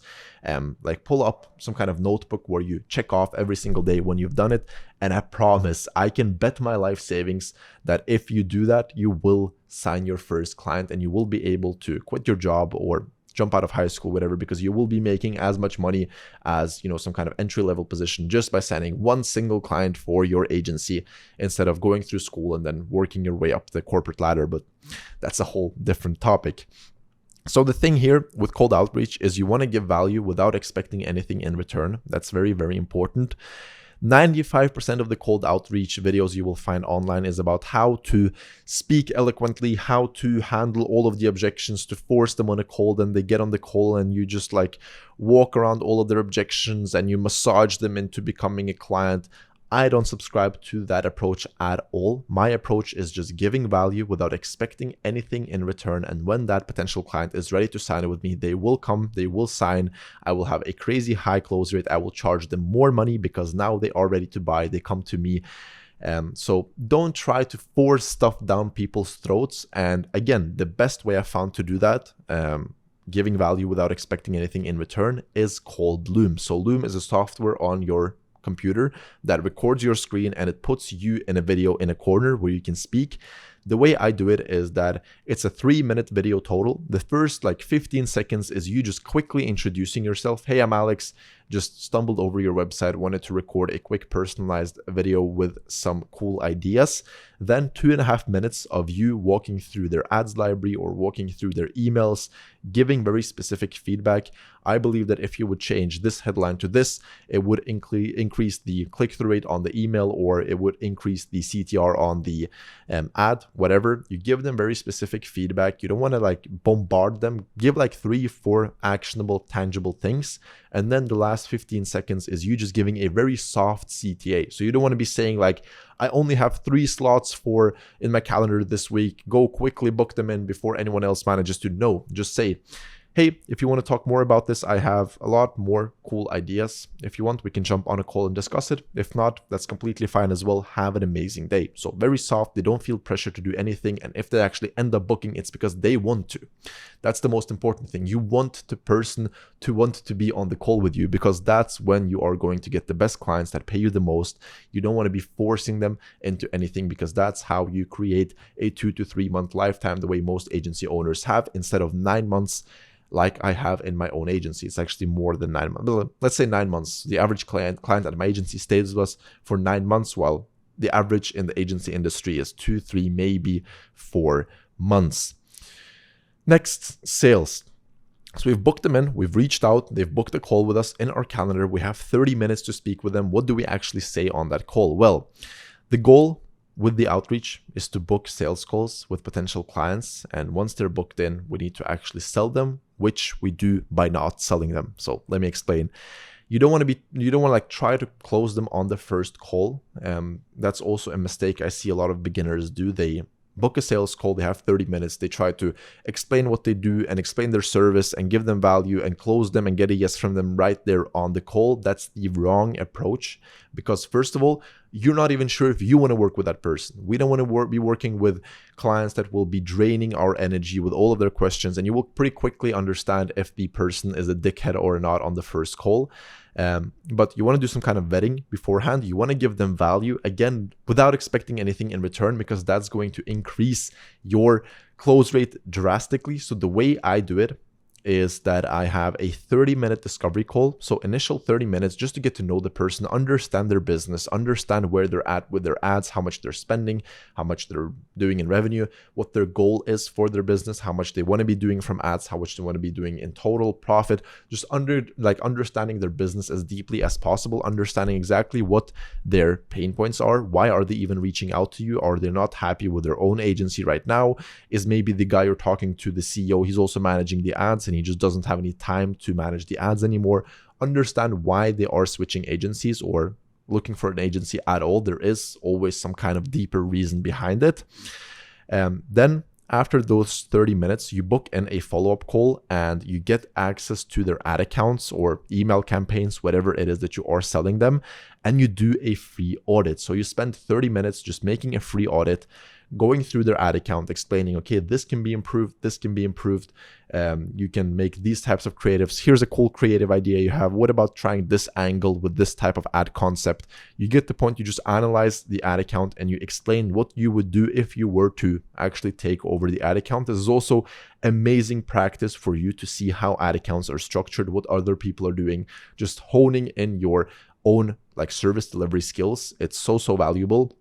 Like pull up some kind of notebook where you check off every single day when you've done it. And I promise, I can bet my life savings that if you do that, you will sign your first client and you will be able to quit your job or jump out of high school, whatever, because you will be making as much money as, some kind of entry-level position just by signing one single client for your agency instead of going through school and then working your way up the corporate ladder. But that's a whole different topic. So the thing here with cold outreach is you want to give value without expecting anything in return. That's very, very important. 95% of the cold outreach videos you will find online is about how to speak eloquently, how to handle all of the objections, to force them on a call. Then they get on the call and you just like walk around all of their objections and you massage them into becoming a client. I don't subscribe to that approach at all. My approach is just giving value without expecting anything in return. And when that potential client is ready to sign it with me, they will come, they will sign. I will have a crazy high close rate. I will charge them more money because now they are ready to buy. They come to me. So don't try to force stuff down people's throats. And again, the best way I found to do that, giving value without expecting anything in return, is called Loom. So Loom is a software on your computer that records your screen and it puts you in a video in a corner where you can speak. The way I do it is that it's a 3-minute video total. The first like 15 seconds is you just quickly introducing yourself. Hey, I'm Alex. just stumbled over your website, wanted to record a quick personalized video with some cool ideas, then 2.5 minutes of you walking through their ads library or walking through their emails, giving very specific feedback. I believe that if you would change this headline to this, it would increase the click-through rate on the email, or it would increase the CTR on the ad, whatever. You give them very specific feedback. You don't want to like bombard them. Give like 3-4 actionable, tangible things. And then the last 15 seconds is you just giving a very soft CTA. So you don't want to be saying like, I only have 3 slots in my calendar this week. Go quickly book them in before anyone else manages to know. Just say, hey, if you want to talk more about this, I have a lot more cool ideas. If you want, we can jump on a call and discuss it. If not, that's completely fine as well. Have an amazing day. So very soft. They don't feel pressure to do anything. And if they actually end up booking, it's because they want to. That's the most important thing. You want the person to want to be on the call with you, because that's when you are going to get the best clients that pay you the most. You don't want to be forcing them into anything, because that's how you create a 2 to 3 month lifetime, the way most agency owners have, instead of 9 months like I have in my own agency. It's actually more than 9 months. Let's say 9 months. The average client at my agency stays with us for 9 months, while the average in the agency industry is 2, 3, maybe 4 months. Next, sales. So we've booked them in, we've reached out, they've booked a call with us in our calendar. We have 30 minutes to speak with them. What do we actually say on that call? Well, the goal with the outreach is to book sales calls with potential clients. And once they're booked in, we need to actually sell them, which we do by not selling them. So let me explain. You don't want to like try to close them on the first call. That's also a mistake I see a lot of beginners do. They book a sales call, they have 30 minutes, they try to explain what they do and explain their service and give them value and close them and get a yes from them right there on the call. That's the wrong approach, because first of all, you're not even sure if you want to work with that person. We don't want to be working with clients that will be draining our energy with all of their questions, and you will pretty quickly understand if the person is a dickhead or not on the first call. But you want to do some kind of vetting beforehand. You want to give them value, again, without expecting anything in return, because that's going to increase your close rate drastically. So the way I do it is that I have a 30-minute discovery call. So initial 30 minutes just to get to know the person, understand their business, understand where they're at with their ads, how much they're spending, how much they're doing in revenue, what their goal is for their business, how much they want to be doing from ads, how much they want to be doing in total profit, just understanding their business as deeply as possible, understanding exactly what their pain points are. Why are they even reaching out to you? Are they not happy with their own agency right now? Is maybe the guy you're talking to, the CEO, he's also managing the ads and he just doesn't have any time to manage the ads anymore? Understand why they are switching agencies or looking for an agency at all. There is always some kind of deeper reason behind it. Then after those 30 minutes, you book in a follow-up call and you get access to their ad accounts or email campaigns, whatever it is that you are selling them, and you do a free audit. So you spend 30 minutes just making a free audit, going through their ad account, explaining, okay, this can be improved, this can be improved. You can make these types of creatives. Here's a cool creative idea you have. What about trying this angle with this type of ad concept? You get the point. You just analyze the ad account and you explain what you would do if you were to actually take over the ad account. This is also amazing practice for you to see how ad accounts are structured, what other people are doing, just honing in your own like service delivery skills. It's so valuable.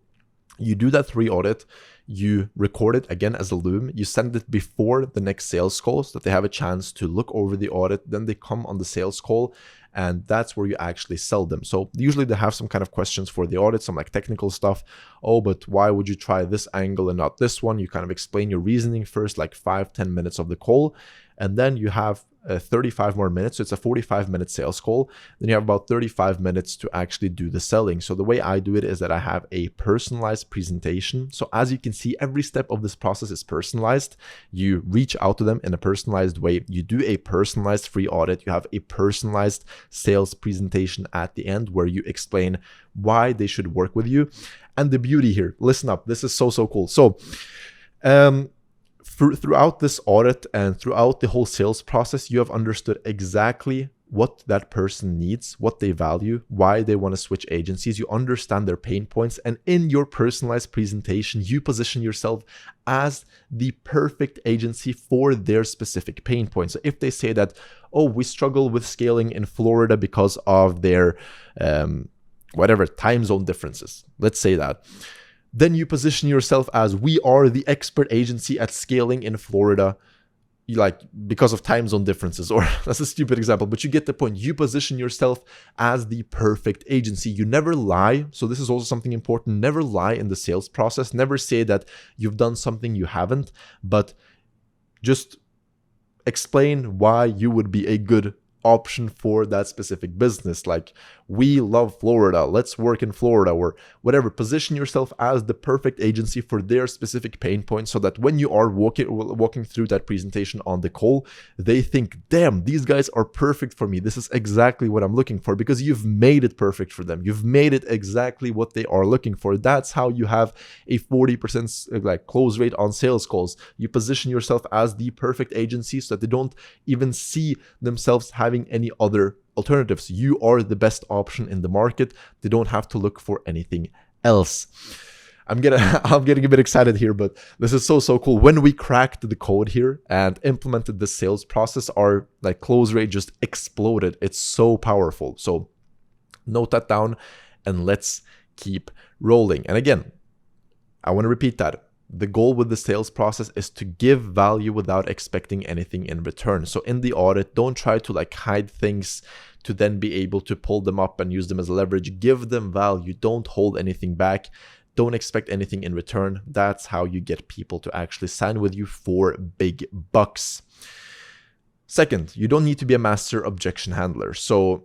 You do that free audit, you record it again as a loom, you send it before the next sales call so that they have a chance to look over the audit, then they come on the sales call, and that's where you actually sell them. So usually they have some kind of questions for the audit, some like technical stuff. Oh, but why would you try this angle and not this one? You kind of explain your reasoning first, like 5-10 minutes of the call, and then you have 35 more minutes. So it's a 45-minute sales call. Then you have about 35 minutes to actually do the selling. So the way I do it is that I have a personalized presentation. So as you can see, every step of this process is personalized. You reach out to them in a personalized way. You do a personalized free audit. You have a personalized sales presentation at the end where you explain why they should work with you. And the beauty here, listen up, this is so cool. So, throughout this audit and throughout the whole sales process, you have understood exactly what that person needs, what they value, why they want to switch agencies. You understand their pain points, and in your personalized presentation, you position yourself as the perfect agency for their specific pain points. So if they say that, oh, we struggle with scaling in Florida because of their whatever time zone differences, let's say that, then you position yourself as, we are the expert agency at scaling in Florida, like because of time zone differences, or that's a stupid example, but you get the point. You position yourself as the perfect agency. You never lie. So this is also something important. Never lie in the sales process. Never say that you've done something you haven't, but just explain why you would be a good option for that specific business. Like, we love Florida, let's work in Florida, or whatever. Position yourself as the perfect agency for their specific pain points, so that when you are walking through that presentation on the call, they think, damn, these guys are perfect for me. This is exactly what I'm looking for, because you've made it perfect for them. You've made it exactly what they are looking for. That's how you have a 40% like close rate on sales calls. You position yourself as the perfect agency so that they don't even see themselves having any other alternatives. You are the best option in the market. They don't have to look for anything else. I'm getting a bit excited here, but this is so cool. When we cracked the code here and implemented the sales process, our like close rate just exploded. It's so powerful. So note that down and let's keep rolling. And again, I want to repeat that. The goal with the sales process is to give value without expecting anything in return. So in the audit, don't try to like hide things to then be able to pull them up and use them as leverage. Give them value. Don't hold anything back. Don't expect anything in return. That's how you get people to actually sign with you for big bucks. Second, you don't need to be a master objection handler. So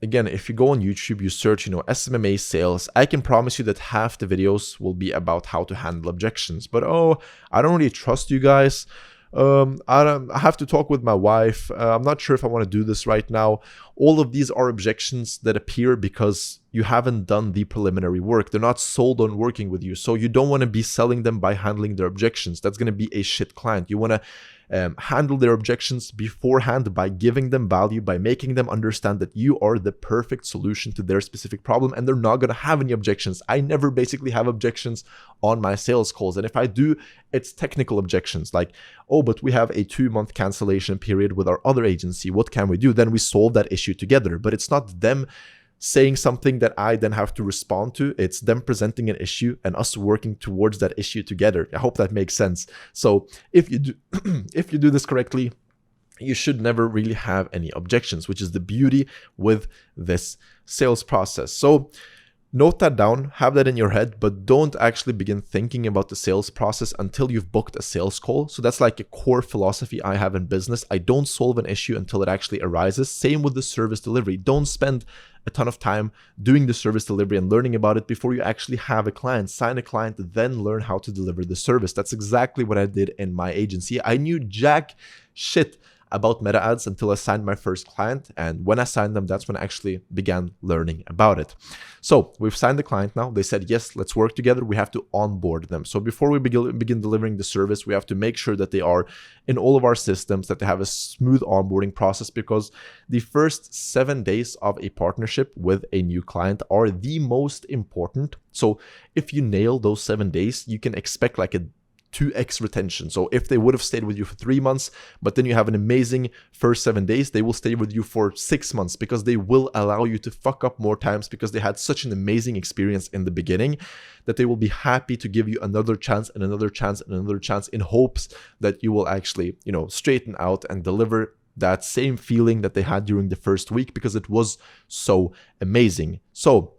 again, if you go on YouTube, you search, SMMA sales, I can promise you that half the videos will be about how to handle objections. But I don't really trust you guys. I have to talk with my wife. I'm not sure if I want to do this right now. All of these are objections that appear because you haven't done the preliminary work. They're not sold on working with you. So you don't want to be selling them by handling their objections. That's going to be a shit client. You want to handle their objections beforehand by giving them value, by making them understand that you are the perfect solution to their specific problem, and they're not going to have any objections. I never basically have objections on my sales calls. And if I do, it's technical objections like, oh, but we have a 2-month cancellation period with our other agency. What can we do? Then we solve that issue together. But it's not them saying something that I then have to respond to. It's them presenting an issue and us working towards that issue together. I hope that makes sense. So if you do this correctly, you should never really have any objections, which is the beauty with this sales process. So note that down, have that in your head, but don't actually begin thinking about the sales process until you've booked a sales call. So that's like a core philosophy I have in business. I don't solve an issue until it actually arises. Same with the service delivery. Don't spend a ton of time doing the service delivery and learning about it before you actually have a client. Sign a client, then learn how to deliver the service. That's exactly what I did in my agency. I knew jack shit about meta ads until I signed my first client. And when I signed them, that's when I actually began learning about it. So we've signed the client now. They said, yes, let's work together. We have to onboard them. So before we begin delivering the service, we have to make sure that they are in all of our systems, that they have a smooth onboarding process, because the first 7 days of a partnership with a new client are the most important. So if you nail those 7 days, you can expect like a 2x retention. So if they would have stayed with you for 3 months, but then you have an amazing first 7 days, they will stay with you for 6 months, because they will allow you to fuck up more times because they had such an amazing experience in the beginning that they will be happy to give you another chance and another chance and another chance in hopes that you will actually, straighten out and deliver that same feeling that they had during the first week, because it was so amazing. So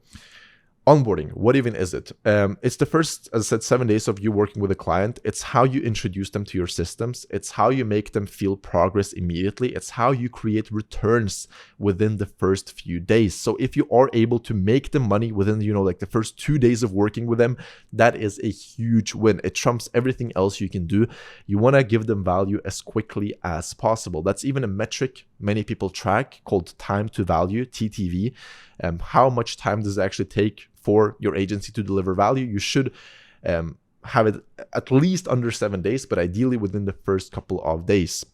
onboarding, what even is it? It's the first, as I said, 7 days of you working with a client. It's how you introduce them to your systems. It's how you make them feel progress immediately. It's how you create returns within the first few days. So if you are able to make them money within, like the first 2 days of working with them, that is a huge win. It trumps everything else you can do. You want to give them value as quickly as possible. That's even a metric many people track called time to value, TTV. How much time does it actually take for your agency to deliver value? You should have it at least under 7 days, but ideally within the first couple of days.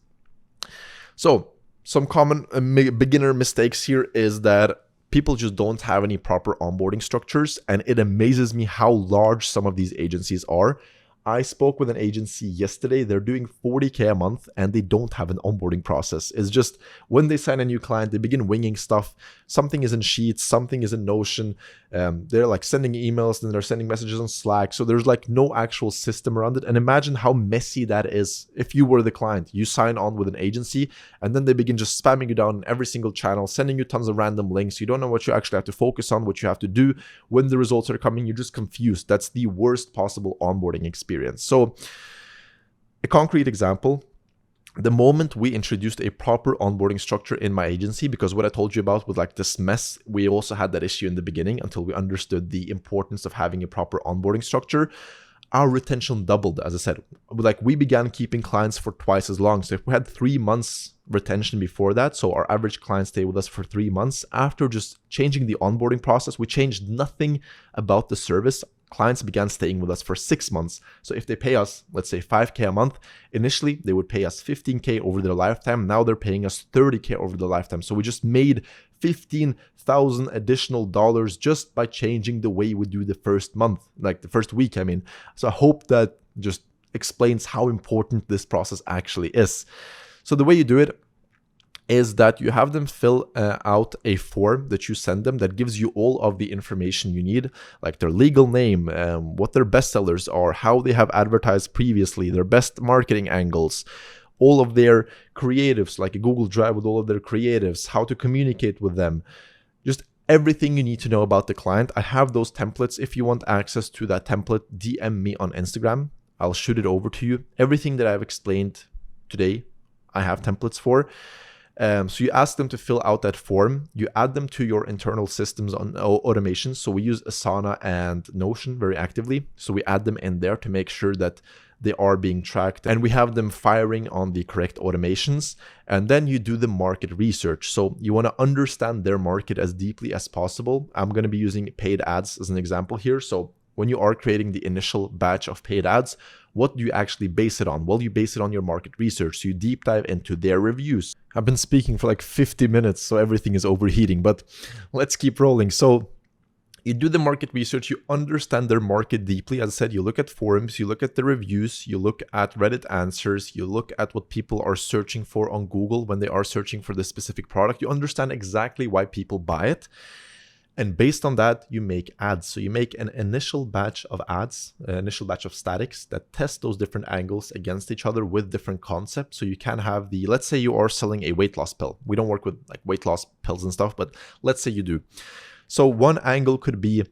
So Some common beginner mistakes here is that people just don't have any proper onboarding structures, and it amazes me how large some of these agencies are. I spoke with an agency yesterday. They're doing 40K a month and they don't have an onboarding process. It's just when they sign a new client, they begin winging stuff. Something is in Sheets, something is in Notion. They're like sending emails, then they're sending messages on Slack. So there's like no actual system around it. And imagine how messy that is if you were the client. You sign on with an agency and then they begin just spamming you down in every single channel, sending you tons of random links. You don't know what you actually have to focus on, what you have to do. When the results are coming, you're just confused. That's the worst possible onboarding experience. So a concrete example, the moment we introduced a proper onboarding structure in my agency, because what I told you about with like this mess, we also had that issue in the beginning until we understood the importance of having a proper onboarding structure. Our retention doubled, as I said. Like we began keeping clients for twice as long. So if we had 3 months retention before that, so our average client stayed with us for 3 months, after just changing the onboarding process, we changed nothing about the service. Clients began staying with us for 6 months. So if they pay us, let's say 5K a month, initially they would pay us 15K over their lifetime. Now they're paying us 30K over the lifetime. So we just made $15,000 additional dollars just by changing the way we do the first month, like the first week, I mean. So I hope that just explains how important this process actually is. So the way you do it is that you have them fill out a form that you send them that gives you all of the information you need, like their legal name, what their bestsellers are, how they have advertised previously, their best marketing angles, all of their creatives, like a Google Drive with all of their creatives, how to communicate with them, just everything you need to know about the client. I have those templates. If you want access to that template, DM me on Instagram. I'll shoot it over to you. Everything that I've explained today, I have templates for. So you ask them to fill out that form. You add them to your internal systems on automation. So we use Asana and Notion very actively. So we add them in there to make sure that they are being tracked and we have them firing on the correct automations. And then you do the market research. So you want to understand their market as deeply as possible. I'm going to be using paid ads as an example here. So when you are creating the initial batch of paid ads, what do you actually base it on? Well, you base it on your market research. So you deep dive into their reviews. I've been speaking for like 50 minutes, so everything is overheating, but let's keep rolling. So you do the market research, you understand their market deeply. As I said, you look at forums, you look at the reviews, you look at Reddit answers, you look at what people are searching for on Google when they are searching for this specific product. You understand exactly why people buy it. And based on that, you make ads. So you make an initial batch of ads, an initial batch of statics that test those different angles against each other with different concepts. So you can have let's say you are selling a weight loss pill. We don't work with like weight loss pills and stuff, but let's say you do. So one angle could be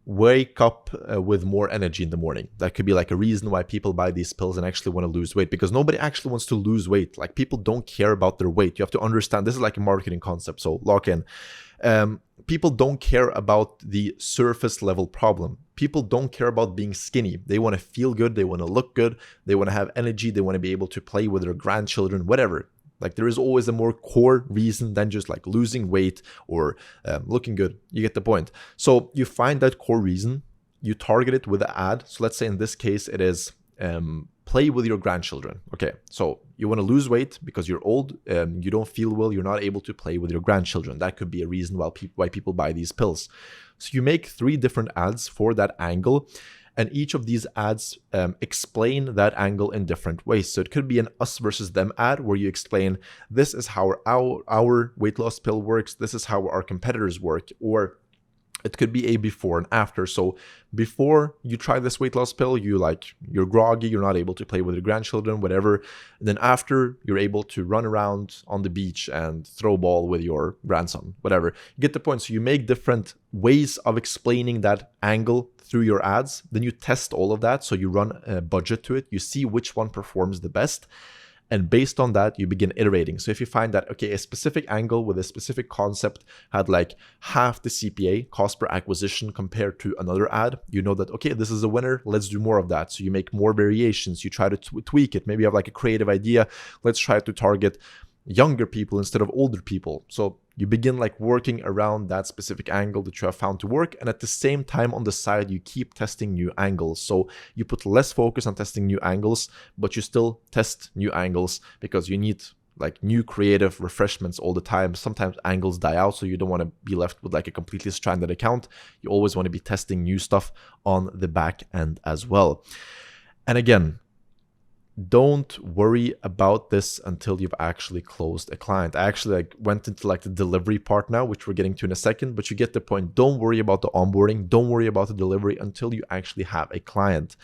wake up with more energy in the morning. That could be like a reason why people buy these pills and actually want to lose weight, because nobody actually wants to lose weight. Like people don't care about their weight. You have to understand this is like a marketing concept. So lock in. People don't care about the surface level problem. People don't care about being skinny. They want to feel good. They want to look good. They want to have energy. They want to be able to play with their grandchildren, whatever. Like there is always a more core reason than just like losing weight or looking good. You get the point. So you find that core reason, you target it with an ad. So let's say in this case, it is play with your grandchildren. Okay, so you want to lose weight because you're old, you don't feel well, you're not able to play with your grandchildren. That could be a reason why people buy these pills. So you make 3 different ads for that angle, and each of these ads explain that angle in different ways. So it could be an us versus them ad where you explain this is how our weight loss pill works, this is how our competitors work, or it could be a before and after. So before you try this weight loss pill, you're groggy, you're not able to play with your grandchildren, whatever. And then after, you're able to run around on the beach and throw ball with your grandson, whatever. You get the point. So you make different ways of explaining that angle through your ads. Then you test all of that. So you run a budget to it. You see which one performs the best. And based on that, you begin iterating. So if you find that, okay, a specific angle with a specific concept had like half the CPA, cost per acquisition, compared to another ad, you know that, okay, this is a winner, let's do more of that. So you make more variations, you try to tweak it. Maybe you have like a creative idea, let's try to target younger people instead of older people. So you begin like working around that specific angle that you have found to work. And at the same time on the side, you keep testing new angles. So you put less focus on testing new angles, but you still test new angles because you need like new creative refreshments all the time. Sometimes angles die out, so you don't want to be left with like a completely stranded account. You always want to be testing new stuff on the back end as well. And again, don't worry about this until you've actually closed a client. I actually like went into like the delivery part now, which we're getting to in a second, but you get the point. Don't worry about the onboarding. Don't worry about the delivery until you actually have a client.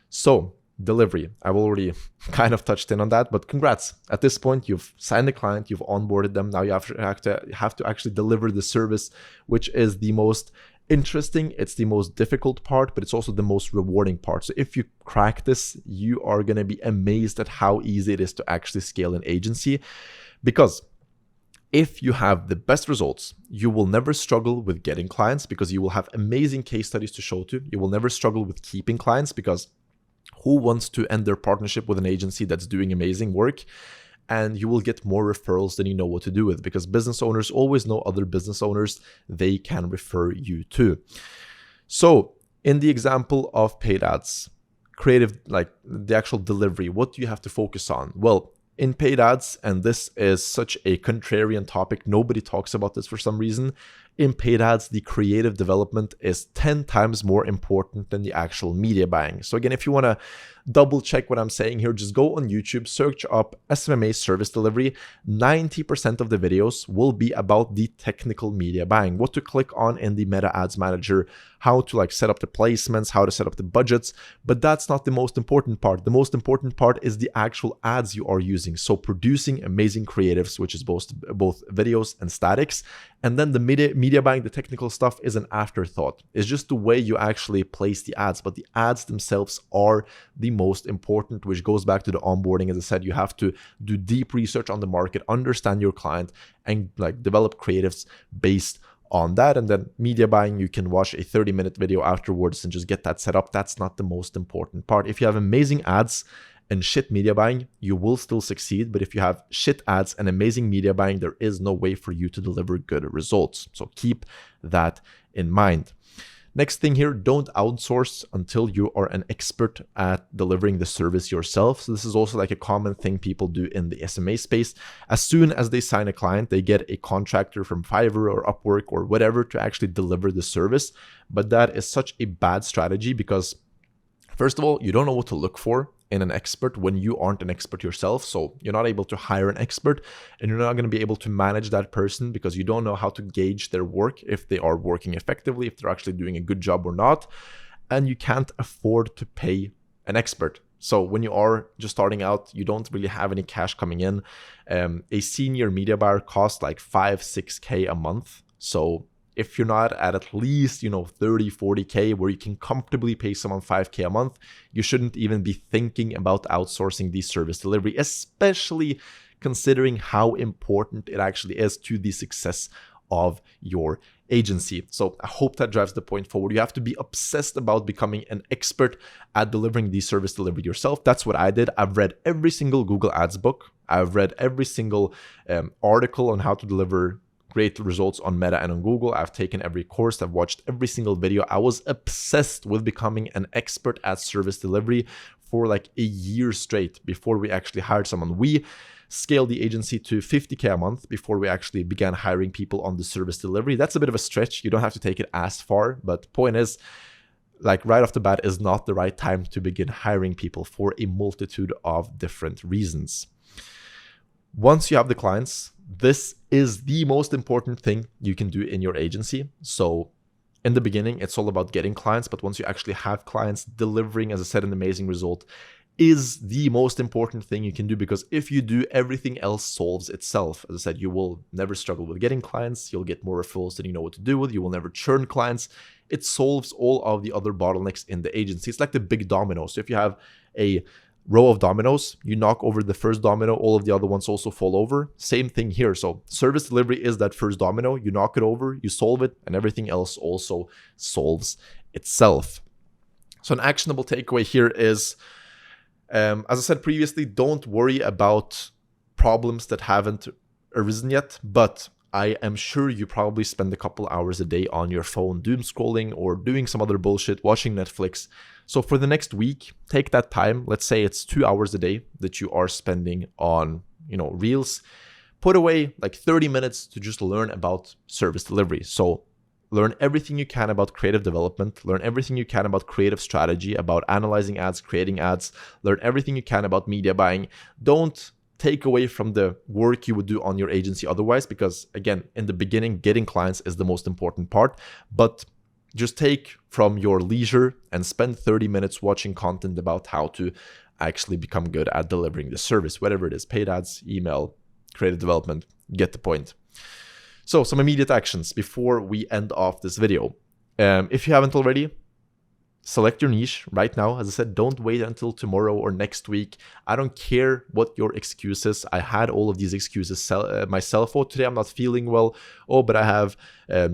So delivery, I've already kind of touched in on that, but congrats. At this point, you've signed a client, you've onboarded them. Now you have to actually deliver the service, which is the most interesting. It's the most difficult part, but it's also the most rewarding part. So if you crack this, you are going to be amazed at how easy it is to actually scale an agency. Because if you have the best results, you will never struggle with getting clients because you will have amazing case studies to show to. You will never struggle with keeping clients because who wants to end their partnership with an agency that's doing amazing work? And you will get more referrals than you know what to do with, because business owners always know other business owners they can refer you to. So in the example of paid ads, creative, like the actual delivery, what do you have to focus on? Well, in paid ads, and this is such a contrarian topic, nobody talks about this for some reason. In paid ads, the creative development is 10 times more important than the actual media buying. So again, if you want to double check what I'm saying here, just go on YouTube, search up SMMA service delivery. 90% of the videos will be about the technical media buying, what to click on in the Meta Ads Manager, how to like set up the placements, how to set up the budgets. But that's not the most important part. The most important part is the actual ads you are using. So producing amazing creatives, which is both videos and statics. And then the media buying, the technical stuff, is an afterthought. It's just the way you actually place the ads, but the ads themselves are the most important, which goes back to the onboarding. As I said, you have to do deep research on the market, understand your client, and like develop creatives based on that. And then media buying, you can watch a 30-minute video afterwards and just get that set up. That's not the most important part. If you have amazing ads and shit media buying, you will still succeed. But if you have shit ads and amazing media buying, there is no way for you to deliver good results. So keep that in mind. Next thing here, don't outsource until you are an expert at delivering the service yourself. So this is also like a common thing people do in the SMA space. As soon as they sign a client, they get a contractor from Fiverr or Upwork or whatever to actually deliver the service. But that is such a bad strategy because, first of all, you don't know what to look for in an expert when you aren't an expert yourself. So you're not able to hire an expert, and you're not going to be able to manage that person because you don't know how to gauge their work, if they are working effectively, if they're actually doing a good job or not. And you can't afford to pay an expert. So when you are just starting out, you don't really have any cash coming in. A senior media buyer costs like 5-6K a month. So if you're not at least, 30, 40K where you can comfortably pay someone 5K a month, you shouldn't even be thinking about outsourcing the service delivery, especially considering how important it actually is to the success of your agency. So I hope that drives the point forward. You have to be obsessed about becoming an expert at delivering the service delivery yourself. That's what I did. I've read every single Google Ads book. I've read every single article on how to deliver great results on Meta and on Google. I've taken every course. I've watched every single video. I was obsessed with becoming an expert at service delivery for like a year straight before we actually hired someone. We scaled the agency to 50K a month before we actually began hiring people on the service delivery. That's a bit of a stretch. You don't have to take it as far, but point is, like right off the bat is not the right time to begin hiring people for a multitude of different reasons. Once you have the clients, this is the most important thing you can do in your agency. So in the beginning, it's all about getting clients, but once you actually have clients, delivering, as I said, an amazing result is the most important thing you can do, because if you do, everything else solves itself. As I said, you will never struggle with getting clients. You'll get more referrals than you know what to do with. You will never churn clients. It solves all of the other bottlenecks in the agency. It's like the big domino. So if you have a row of dominoes, you knock over the first domino, all of the other ones also fall over. Same thing here. So service delivery is that first domino. You knock it over, you solve it, and everything else also solves itself. So an actionable takeaway here is, as I said previously, don't worry about problems that haven't arisen yet, but I am sure you probably spend a couple hours a day on your phone doom scrolling or doing some other bullshit, watching Netflix. So for the next week, take that time. Let's say it's 2 hours a day that you are spending on reels, put away like 30 minutes to just learn about service delivery. So learn everything you can about creative development, learn everything you can about creative strategy, about analyzing ads, creating ads, learn everything you can about media buying. Don't take away from the work you would do on your agency otherwise, because again, in the beginning, getting clients is the most important part, but just take from your leisure and spend 30 minutes watching content about how to actually become good at delivering the service, whatever it is, paid ads, email, creative development, get the point. So some immediate actions before we end off this video. If you haven't already, select your niche right now. As I said, don't wait until tomorrow or next week. I don't care what your excuse is. I had all of these excuses myself. Oh, today I'm not feeling well. Oh, but I have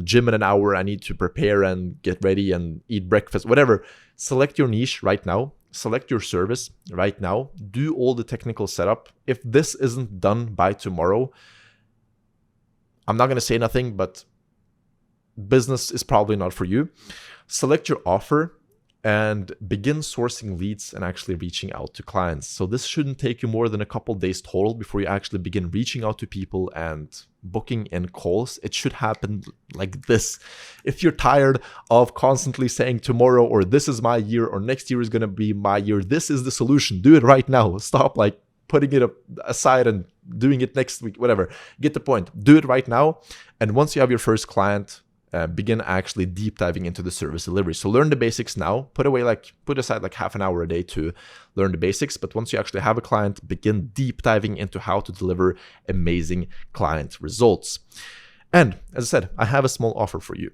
gym in an hour. I need to prepare and get ready and eat breakfast, whatever. Select your niche right now. Select your service right now. Do all the technical setup. If this isn't done by tomorrow, I'm not going to say nothing, but business is probably not for you. Select your offer and begin sourcing leads and actually reaching out to clients. So this shouldn't take you more than a couple days total before you actually begin reaching out to people and booking in calls. It should happen like this. If you're tired of constantly saying tomorrow or this is my year or next year is going to be my year, this is the solution. Do it right now. Stop putting it aside and doing it next week, whatever. Get the point. Do it right now. And once you have your first client, begin actually deep diving into the service delivery. So learn the basics now. Put aside half an hour a day to learn the basics. But once you actually have a client, begin deep diving into how to deliver amazing client results. And as I said, I have a small offer for you.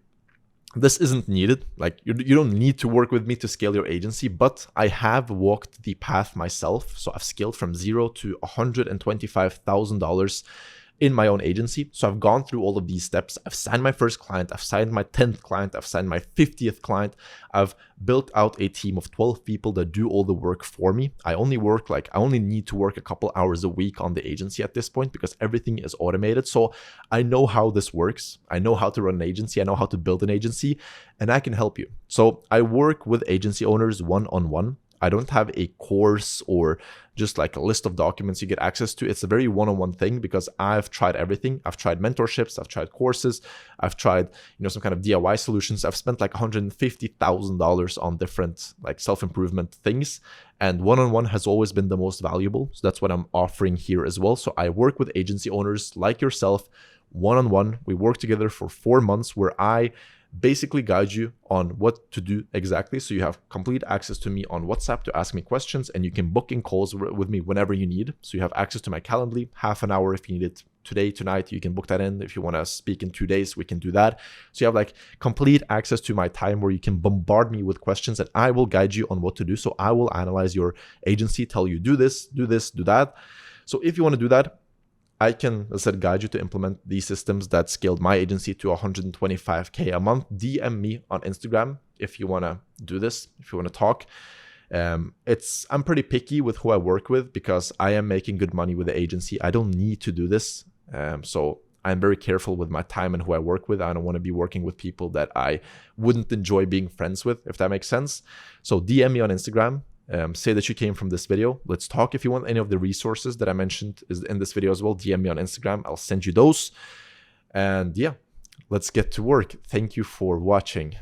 This isn't needed. You don't need to work with me to scale your agency, but I have walked the path myself. So I've scaled from $0 to $125,000 in my own agency. So I've gone through all of these steps. I've signed my first client. I've signed my 10th client. I've signed my 50th client. I've built out a team of 12 people that do all the work for me. I only need to work a couple hours a week on the agency at this point because everything is automated. So I know how this works. I know how to run an agency. I know how to build an agency, and I can help you. So I work with agency owners one-on-one. I don't have a course or just a list of documents you get access to. It's a very one-on-one thing because I've tried everything. I've tried mentorships. I've tried courses. I've tried, some kind of DIY solutions. I've spent $150,000 on different self-improvement things. And one-on-one has always been the most valuable. So that's what I'm offering here as well. So I work with agency owners like yourself one-on-one. We work together for 4 months where I basically guide you on what to do exactly. So you have complete access to me on WhatsApp to ask me questions, and you can book in calls with me whenever you need. So you have access to my Calendly, half an hour if you need it today, tonight, you can book that in. If you want to speak in 2 days, we can do that. So you have complete access to my time where you can bombard me with questions and I will guide you on what to do. So I will analyze your agency, tell you do this, do that. So if you want to do that, I can, as I said, guide you to implement these systems that scaled my agency to $125K a month. DM me on Instagram if you want to do this, if you want to talk. I'm pretty picky with who I work with because I am making good money with the agency. I don't need to do this. So I'm very careful with my time and who I work with. I don't want to be working with people that I wouldn't enjoy being friends with, if that makes sense. So DM me on Instagram. Say that you came from this video. Let's talk. If you want any of the resources that I mentioned is in this video as well, DM me on Instagram. I'll send you those. And yeah, let's get to work. Thank you for watching.